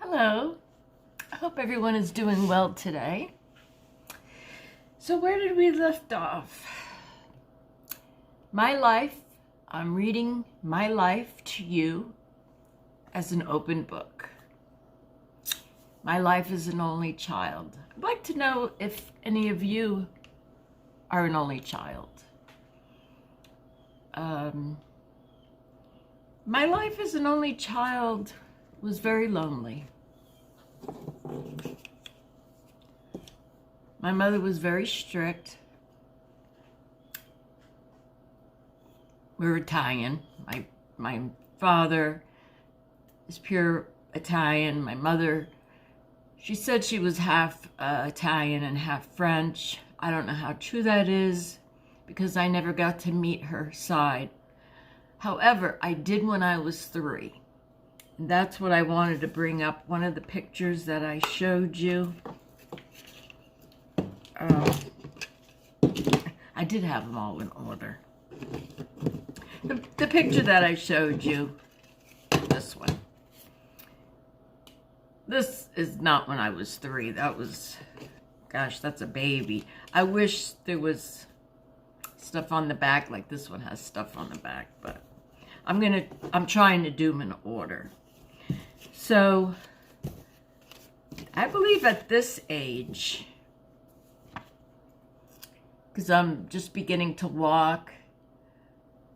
Hello, I hope everyone is doing well today. So where did we left off? My life, I'm reading my life to you as an open book. My life is an only child. I'd like to know if any of you are an only child. My life as an only child was very lonely. My mother was very strict. We were Italian. My father is pure Italian. My mother, she said she was half Italian and half French. I don't know how true that is because I never got to meet her side. However, I did when I was 3. And that's what I wanted to bring up. One of the pictures that I showed you. I did have them all in order. The picture that I showed you, this one. This is not when I was 3. That was, gosh, that's a baby. I wish there was stuff on the back like this one has stuff on the back, but I'm trying to do them in order. So, I believe at this age, because I'm just beginning to walk,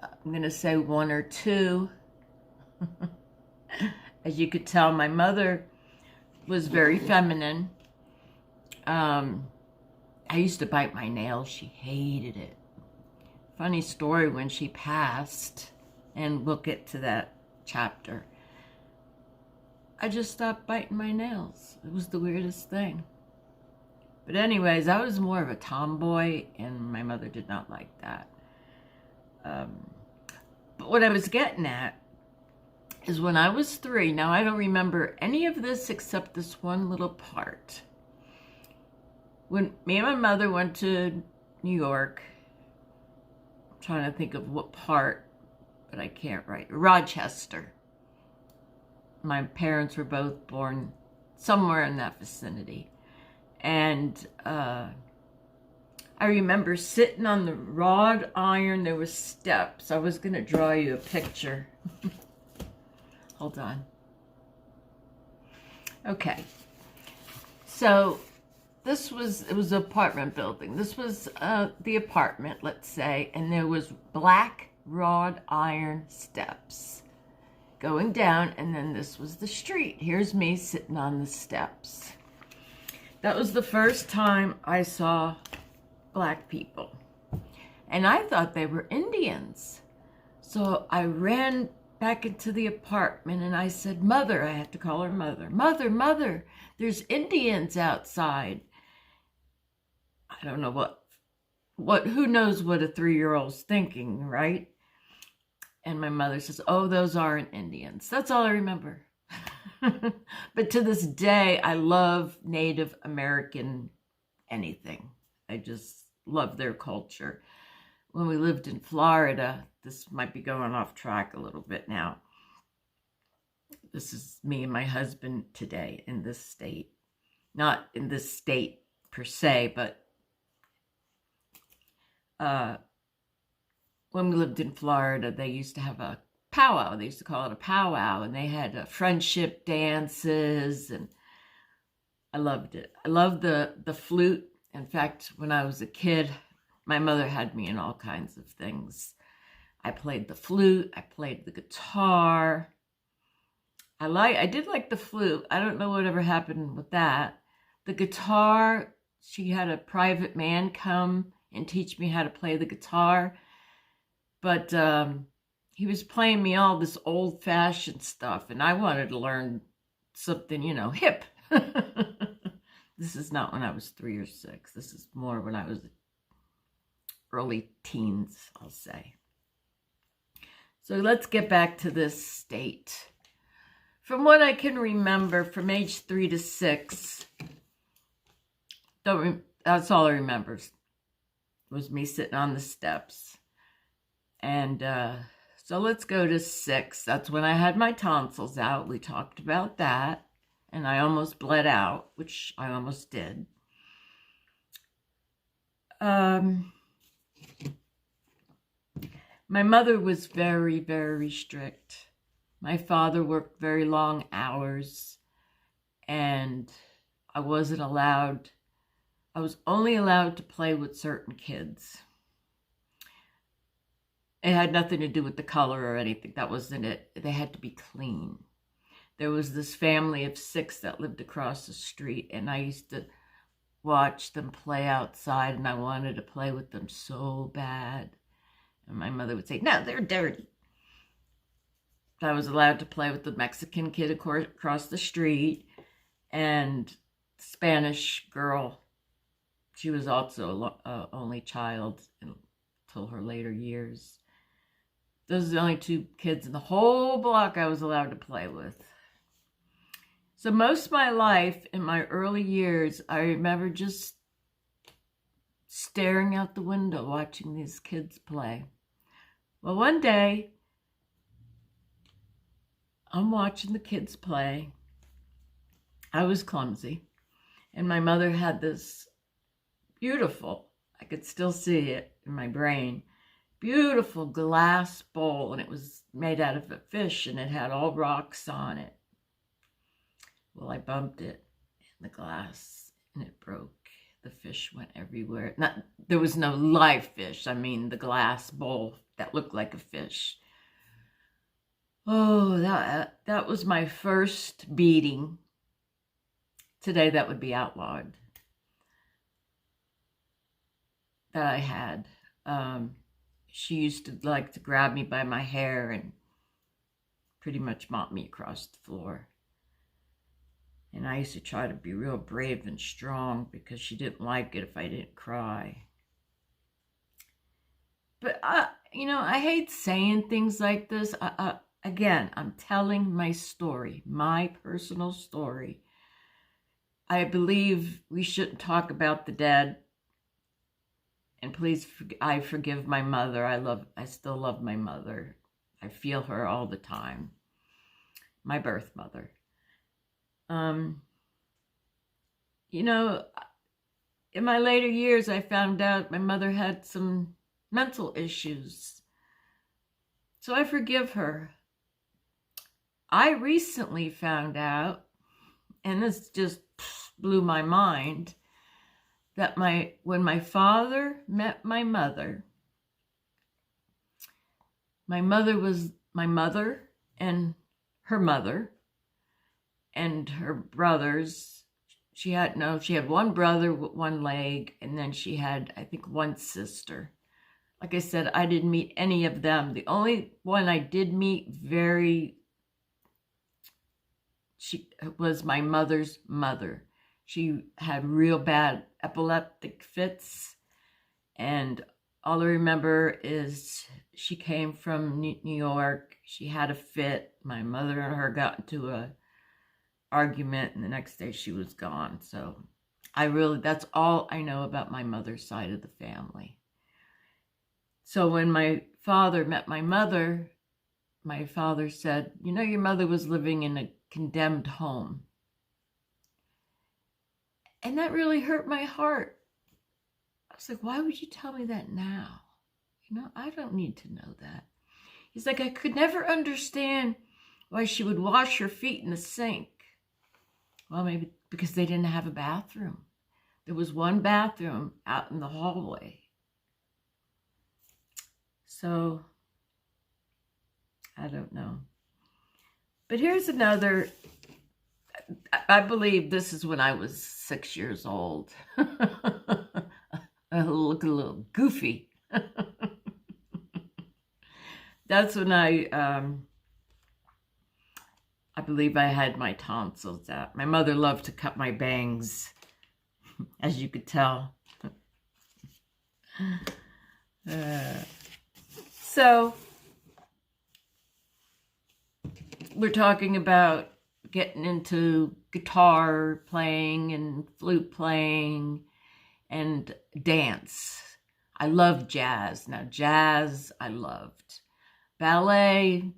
I'm going to say 1 or 2. As you could tell, my mother was very feminine. I used to bite my nails. She hated it. Funny story, when she passed, and we'll get to that chapter, I just stopped biting my nails. It was the weirdest thing. But anyways, I was more of a tomboy, and my mother did not like that. But what I was getting at is when I was 3, now I don't remember any of this except this one little part. When me and my mother went to New York, I'm trying to think of what part, but I can't write. Rochester. My parents were both born somewhere in that vicinity. And I remember sitting on the wrought iron. There were steps. I was going to draw you a picture. Hold on. Okay. So it was an apartment building. This was the apartment, let's say, and there was black wrought iron steps going down, and then this was the street. Here's me sitting on the steps. That was the first time I saw black people. And I thought they were Indians. So I ran back into the apartment and I said, Mother, I had to call her Mother. Mother, Mother, there's Indians outside. I don't know who knows what a 3-year-old's thinking, right? And my mother says, oh, those aren't Indians. That's all I remember. But to this day, I love Native American anything. I just love their culture. When we lived in Florida, this might be going off track a little bit now. This is me and my husband today in this state. Not in this state per se, but when we lived in Florida, they used to have a powwow. They used to call it a powwow, and they had friendship dances, and I loved it. I loved the flute. In fact, when I was a kid, my mother had me in all kinds of things. I played the flute. I played the guitar. I did like the flute. I don't know whatever happened with that. The guitar, she had a private man come and teach me how to play the guitar. But he was playing me all this old-fashioned stuff, and I wanted to learn something, hip. This is not when I was 3 or 6. This is more when I was early teens, I'll say. So let's get back to this state. From what I can remember, from age 3 to 6, that's all I remember, was me sitting on the steps. And so let's go to 6. That's when I had my tonsils out. We talked about that. and I almost bled out, which I almost did. My mother was very, very strict. My father worked very long hours, and I was only allowed to play with certain kids. It had nothing to do with the color or anything. That wasn't it. They had to be clean. There was this family of 6 that lived across the street, and I used to watch them play outside, and I wanted to play with them so bad. And my mother would say, no, they're dirty. I was allowed to play with the Mexican kid across the street, and Spanish girl. She was also an only child until her later years. Those are the only 2 kids in the whole block I was allowed to play with. So most of my life, in my early years, I remember just staring out the window watching these kids play. Well, one day, I'm watching the kids play. I was clumsy, and my mother had this beautiful, I could still see it in my brain, beautiful glass bowl, and it was made out of a fish, and it had all rocks on it. Well, I bumped it in the glass, and it broke. The fish went everywhere. There was no live fish. I mean, the glass bowl that looked like a fish. Oh, that was my first beating. Today, that would be outlawed. That I had. She used to like to grab me by my hair and pretty much mop me across the floor. And I used to try to be real brave and strong because she didn't like it if I didn't cry. But, I hate saying things like this. Again, I'm telling my story, my personal story. I believe we shouldn't talk about the dead. And please, I forgive my mother. I still love my mother. I feel her all the time. My birth mother. In my later years, I found out my mother had some mental issues. So I forgive her. I recently found out, and this just blew my mind, that when my father met my mother was my mother and her mother and her brothers. She had one brother with one leg, and then she had, I think, one sister. Like I said, I didn't meet any of them. The only one I did meet she was my mother's mother. She had real bad epileptic fits, and all I remember is she came from New York. She had a fit. My mother and her got into a argument, and the next day she was gone. So that's all I know about my mother's side of the family. So when my father met my mother, my father said, your mother was living in a condemned home. And that really hurt my heart. I was like, why would you tell me that now? I don't need to know that. He's like, I could never understand why she would wash her feet in the sink. Well, maybe because they didn't have a bathroom. There was one bathroom out in the hallway. So, I don't know. But here's another. I believe this is when I was 6 years old. I look a little goofy. That's when I believe I had my tonsils out. My mother loved to cut my bangs, as you could tell. So, we're talking about getting into guitar playing and flute playing and dance. I love jazz. Now, jazz I loved. Ballet,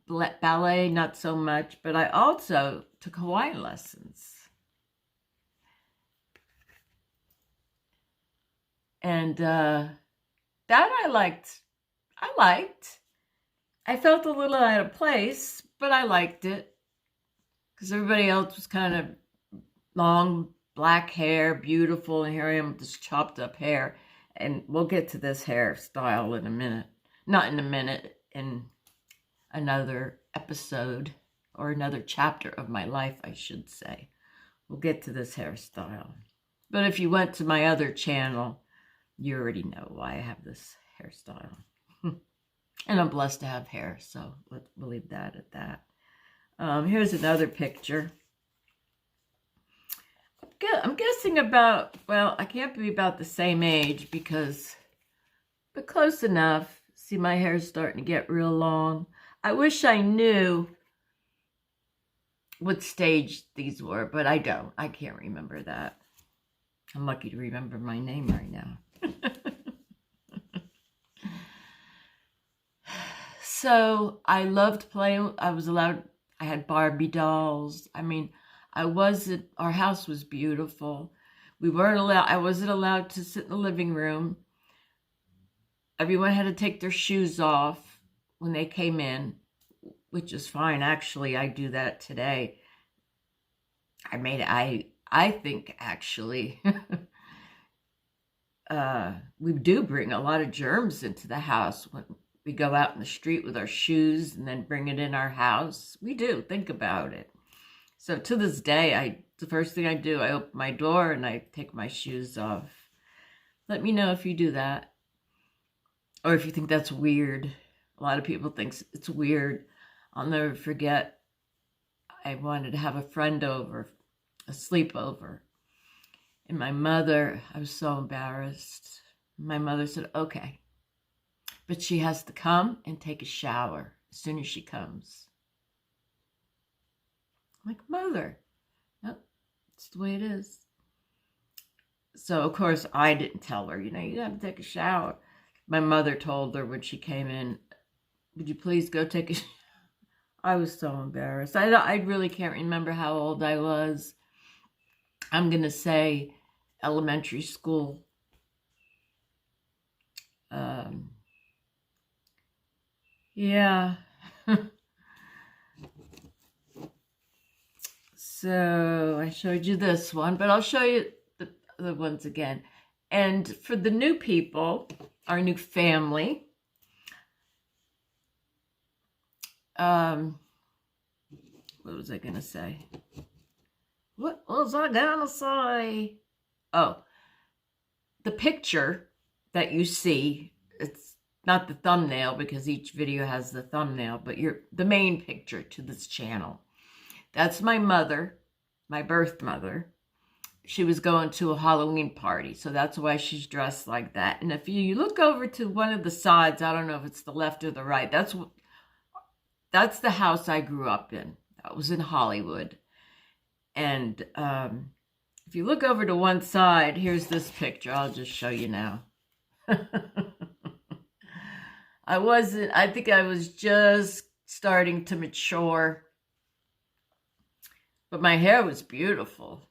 ballet, not so much, but I also took Hawaiian lessons. And that I liked. I felt a little out of place, but I liked it. Because everybody else was kind of long black hair, beautiful, and here I am with this chopped up hair. And we'll get to this hairstyle in a minute. Not in a minute, in another episode or another chapter of my life, I should say. We'll get to this hairstyle. But if you went to my other channel, you already know why I have this hairstyle. And I'm blessed to have hair, so we'll leave that at that. Here's another picture. I'm guessing about, well, I can't be about the same age but close enough. See, my hair's starting to get real long. I wish I knew what stage these were, but I don't. I can't remember that. I'm lucky to remember my name right now. So I loved playing. I had Barbie dolls. I mean, our house was beautiful. I wasn't allowed to sit in the living room. Everyone had to take their shoes off when they came in, which is fine. Actually, I do that today. I think actually, we do bring a lot of germs into the house when we go out in the street with our shoes and then bring it in our house. We do. Think about it. So to this day, the first thing I do, I open my door and I take my shoes off. Let me know if you do that. Or if you think that's weird. A lot of people think it's weird. I'll never forget, I wanted to have a friend over, a sleepover. And I was so embarrassed. My mother said, okay. But she has to come and take a shower as soon as she comes. I'm like, Mother, no, it's the way it is. So, of course, I didn't tell her, you got to take a shower. My mother told her when she came in, would you please go take a shower? I was so embarrassed. I really can't remember how old I was. I'm going to say elementary school. Yeah. So I showed you this one, but I'll show you the other ones again. And for the new people, our new family, what was I going to say? What was I going to say? Oh, the picture that you see, it's not the thumbnail because each video has the thumbnail, but the main picture to this channel. That's my mother, my birth mother. She was going to a Halloween party, so that's why she's dressed like that. And if you look over to one of the sides, I don't know if it's the left or the right, that's the house I grew up in. That was in Hollywood. And if you look over to one side, here's this picture. I'll just show you now. I think I was just starting to mature. But my hair was beautiful.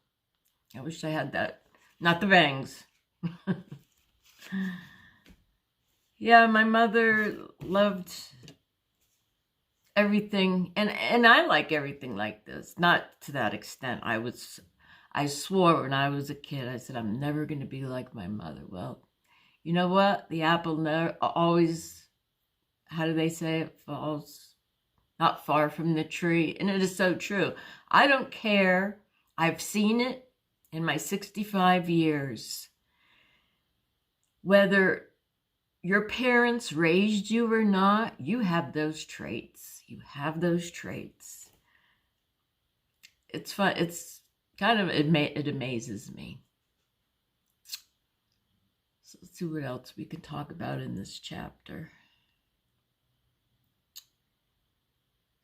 I wish I had that. Not the bangs. Yeah, my mother loved everything. And I like everything like this. Not to that extent. I swore when I was a kid, I said, I'm never going to be like my mother. Well, you know what? The apple never always, how do they say it, falls not far from the tree. And it is so true. I don't care. I've seen it in my 65 years. Whether your parents raised you or not, you have those traits. You have those traits. It's fun. It's kind of, it amazes me. So let's see what else we can talk about in this chapter.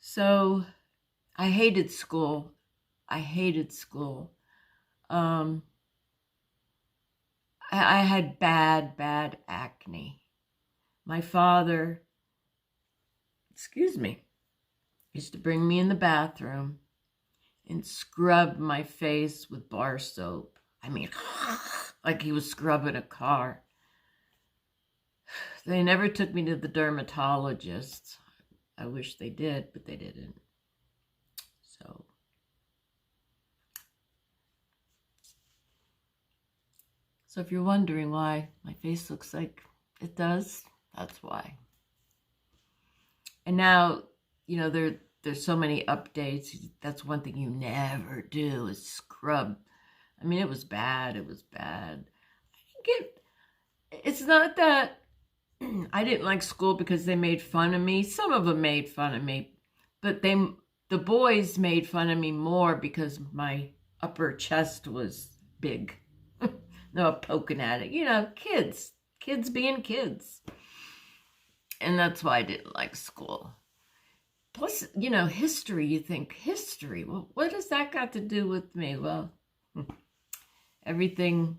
So I hated school. I hated school. I had bad acne. My father, excuse me, used to bring me in the bathroom and scrub my face with bar soap. I mean, like he was scrubbing a car. They never took me to the dermatologist. I wish they did, but they didn't. So if you're wondering why my face looks like it does, that's why. And now, you know, there's so many updates. That's one thing you never do is scrub. I mean, it was bad. It was bad. It's not that I didn't like school because they made fun of me. Some of them made fun of me, but the boys made fun of me more because my upper chest was big. No, poking at it. You know, kids being kids. And that's why I didn't like school. Plus, you know, history, you think, history, well, what has that got to do with me? Well, everything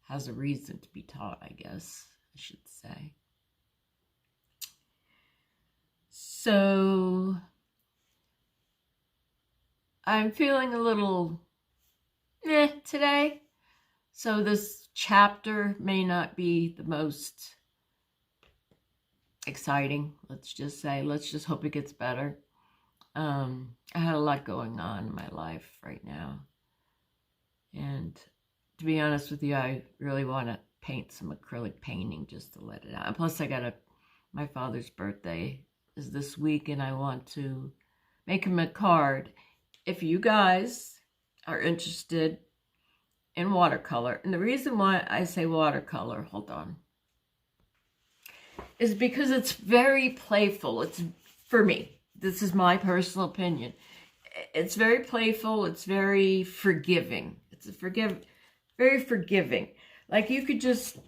has a reason to be taught, I guess, I should say. So, I'm feeling a little today. So this chapter may not be the most exciting, let's just say. Let's just hope it gets better. I had a lot going on in my life right now. And to be honest with you, I really want to paint some acrylic painting just to let it out. And plus, my father's birthday is this week, and I want to make him a card. If you guys are interested in watercolor, and the reason why I say watercolor, hold on, is because it's very playful. It's, for me, this is my personal opinion. It's very playful. It's very forgiving. It's very forgiving. Like you could just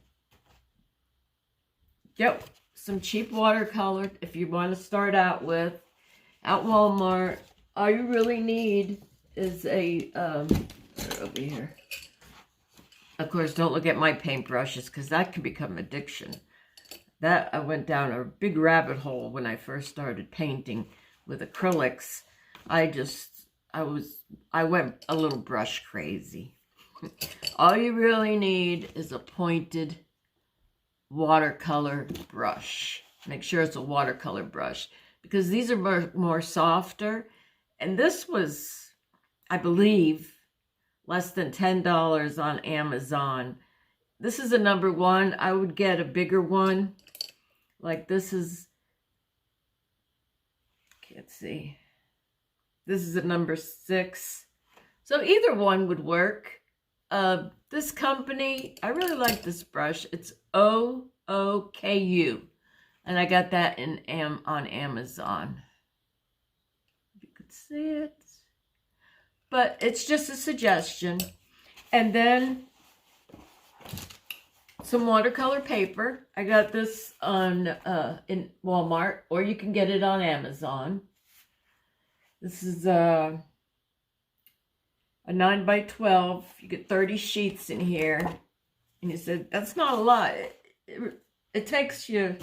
get some cheap watercolor if you want to start out with at Walmart. All you really need is a over here. Of course, don't look at my paintbrushes because that can become addiction. That I went down a big rabbit hole when I first started painting with acrylics. I went a little brush crazy. All you really need is a pointed watercolor brush. Make sure it's a watercolor brush because these are more softer. And this was, I believe, less than $10 on Amazon. This is a number 1. I would get a bigger one. Like this is, can't see. This is a number 6. So either one would work. This company, I really like this brush. It's OOKU. And I got that on Amazon. If you could see it. But it's just a suggestion. And then some watercolor paper. I got this on in Walmart, or you can get it on Amazon. This is a 9x12. You get 30 sheets in here. And you said, that's not a lot. It takes you,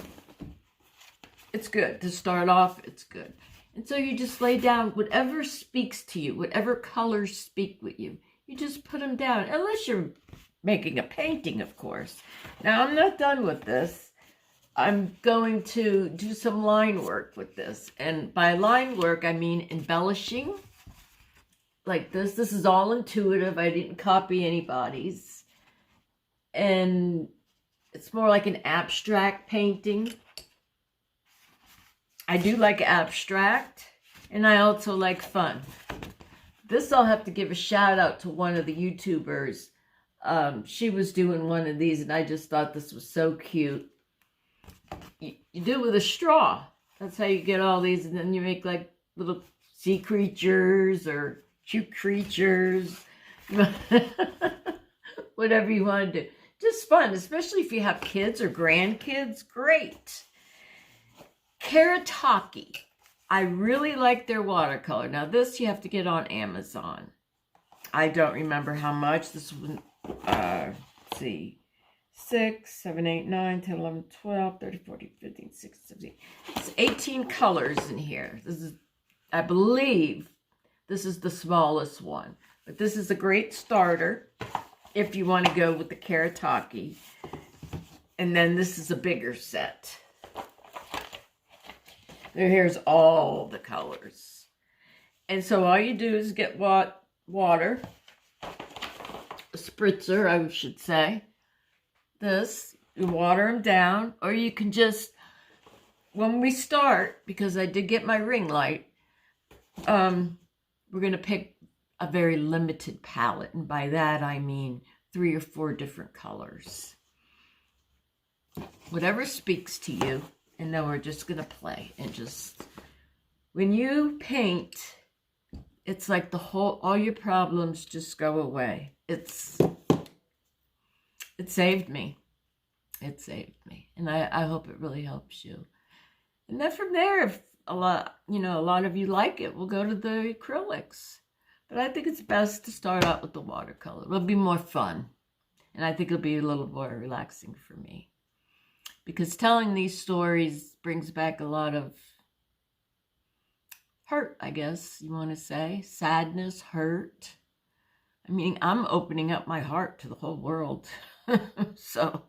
it's good. To start off, it's good. And so you just lay down whatever speaks to you, whatever colors speak with you. You just put them down, unless you're making a painting, of course. Now, I'm not done with this. I'm going to do some line work with this. And by line work, I mean embellishing. Like this. This is all intuitive. I didn't copy anybody's. And it's more like an abstract painting. I do like abstract, and I also like fun. This I'll have to give a shout out to one of the YouTubers. She was doing one of these, and I just thought this was so cute. You do it with a straw. That's how you get all these, and then you make like little sea creatures or cute creatures. Whatever you want to do. Just fun, especially if you have kids or grandkids. Great. Karataki. I really like their watercolor. Now this you have to get on Amazon. I don't remember how much. This one, let's see. 6, 7, 8, 9, 10, 11, 12, 13, 14, 15, 16, 17. It's 18 colors in here. This is I believe this is the smallest one. But this is a great starter if you want to go with the Karataki. And then this is a bigger set. Here's all the colors. And so all you do is get water, a spritzer, I should say. This, you water them down, or you can just, when we start, because I did get my ring light, we're going to pick a very limited palette. And by that, I mean 3 or 4 different colors. Whatever speaks to you. And then we're just going to play. And just, when you paint, it's like all your problems just go away. It saved me. It saved me. And I hope it really helps you. And then from there, if a lot of you like it, we'll go to the acrylics. But I think it's best to start out with the watercolor. It'll be more fun. And I think it'll be a little more relaxing for me. Because telling these stories brings back a lot of hurt, I guess you want to say. Sadness, hurt. I mean, I'm opening up my heart to the whole world. So,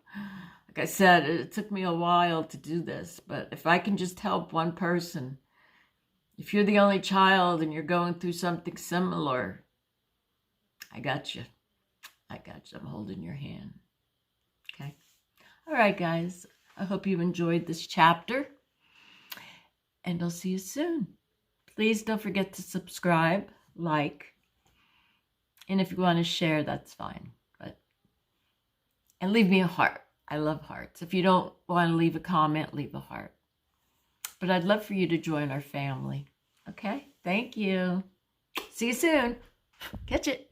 like I said, it took me a while to do this. But if I can just help one person, if you're the only child and you're going through something similar, I got you. I got you. I'm holding your hand. Okay? All right, guys. I hope you enjoyed this chapter. And I'll see you soon. Please don't forget to subscribe, like, and if you want to share, that's fine. And leave me a heart. I love hearts. If you don't want to leave a comment, leave a heart. But I'd love for you to join our family. Okay? Thank you. See you soon. Catch it.